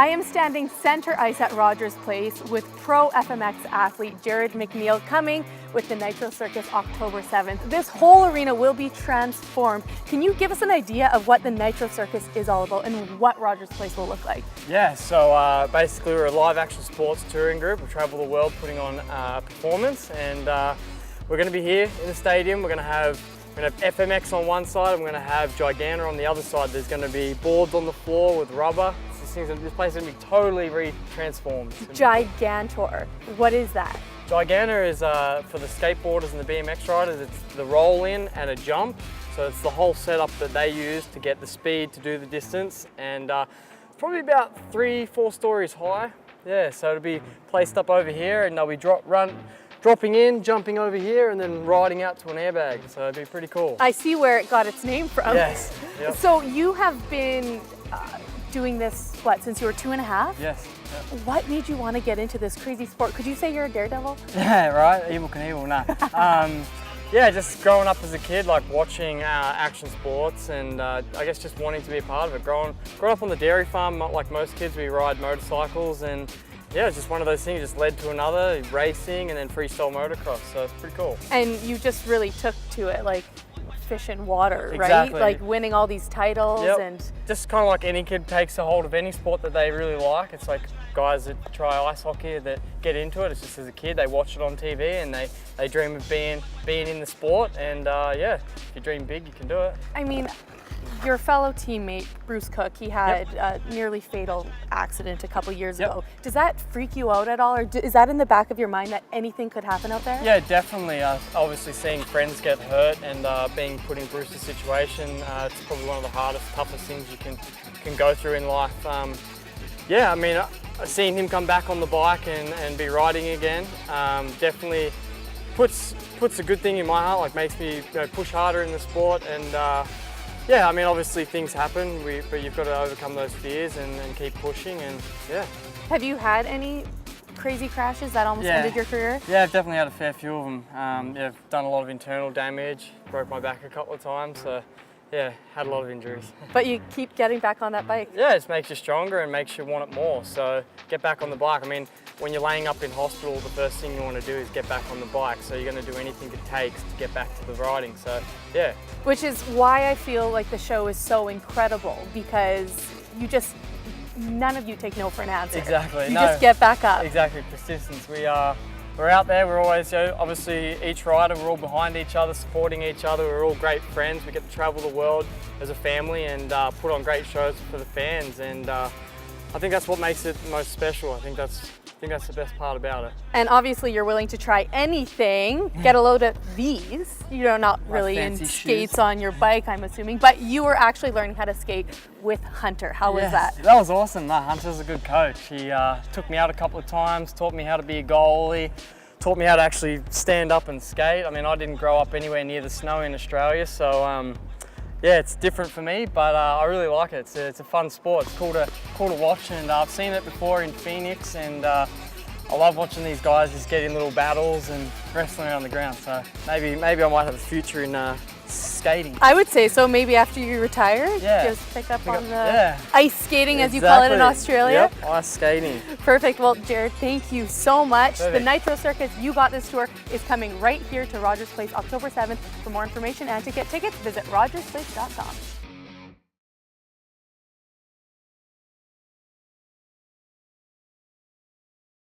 I am standing center ice at Rogers Place with pro FMX athlete Jarryd McNeil coming with the Nitro Circus October 7th. This whole arena will be transformed. Can you give us an idea of what the Nitro Circus is all about and what Rogers Place will look like? Yeah, so basically we're a live action sports touring group. We travel the world putting on performance, and we're going to be here in the stadium. We're going to have FMX on one side, and we're going to have Gigantor on the other side. There's going to be boards on the floor with rubber. This place is going to be totally re-transformed. Gigantor, what is that? Gigantor is for the skateboarders and the BMX riders. It's the roll in and a jump. So it's the whole setup that they use to get the speed to do the distance. And it's probably about 3-4 stories high. Yeah, so it'll be placed up over here, and they'll be dropping in, jumping over here, and then riding out to an airbag. So it'd be pretty cool. I see where it got its name from. Yes. Yep. So you have been doing this, what, since you were 2.5? Yes. Yep. What made you want to get into this crazy sport? Could you say you're a Daredevil? Yeah, right. Evil Knievel, no. Yeah, just growing up as a kid, like watching action sports, and I guess just wanting to be a part of it. Growing up on the dairy farm, like most kids, we ride motorcycles, and yeah, it's just one of those things, just led to another, racing and then freestyle motocross, so it's pretty cool. And you just really took to it, like fish in water, exactly. Right? Like winning all these titles. Yep. And just kind of like any kid takes a hold of any sport that they really like. It's like guys that try ice hockey that get into it. It's just as a kid, they watch it on TV and they dream of being in the sport, and yeah, if you dream big, you can do it. I mean, your fellow teammate, Bruce Cook, he had a nearly fatal accident a couple years ago. Does that freak you out at all, or is that in the back of your mind that anything could happen out there? Yeah, definitely. Obviously seeing friends get hurt and being put in Bruce's situation, it's probably one of the hardest, toughest things you can go through in life. Yeah, I mean, seeing him come back on the bike and be riding again, definitely puts a good thing in my heart, like makes me push harder in the sport. And yeah, I mean, obviously things happen, but you've got to overcome those fears and keep pushing, and yeah. Have you had any crazy crashes that almost ended your career? Yeah, I've definitely had a fair few of them. Yeah, I've done a lot of internal damage, broke my back a couple of times, so yeah, had a lot of injuries. But you keep getting back on that bike. Yeah, it just makes you stronger and makes you want it more, so get back on the bike. I mean, when you're laying up in hospital, the first thing you want to do is get back on the bike, so you're going to do anything it takes to get back to the riding, so yeah. Which is why I feel like the show is so incredible, because none of you take no for an answer. Exactly. You just get back up. Exactly, persistence. We're out there, we're always, obviously each rider, we're all behind each other, supporting each other, we're all great friends. We get to travel the world as a family and put on great shows for the fans, and I think that's what makes it most special. I think that's the best part about it. And obviously you're willing to try anything, get a load of these. You're not really in skates on your bike, I'm assuming, but you were actually learning how to skate with Hunter. How was that? That was awesome. No, Hunter's a good coach. He took me out a couple of times, taught me how to be a goalie, taught me how to actually stand up and skate. I mean, I didn't grow up anywhere near the snow in Australia, so yeah, it's different for me, but I really like it. It's a fun sport. It's cool to watch, and I've seen it before in Phoenix, and I love watching these guys just get in little battles and wrestling around the ground. So maybe I might have a future in skating. I would say so. Maybe after you retire, just pick up on the ice skating, as you call it in Australia. Yep, ice skating. Perfect. Well, Jarryd, thank you so much. Perfect. The Nitro Circus You Got This tour is coming right here to Rogers Place October 7th. For more information and to get tickets, visit rogersplace.com.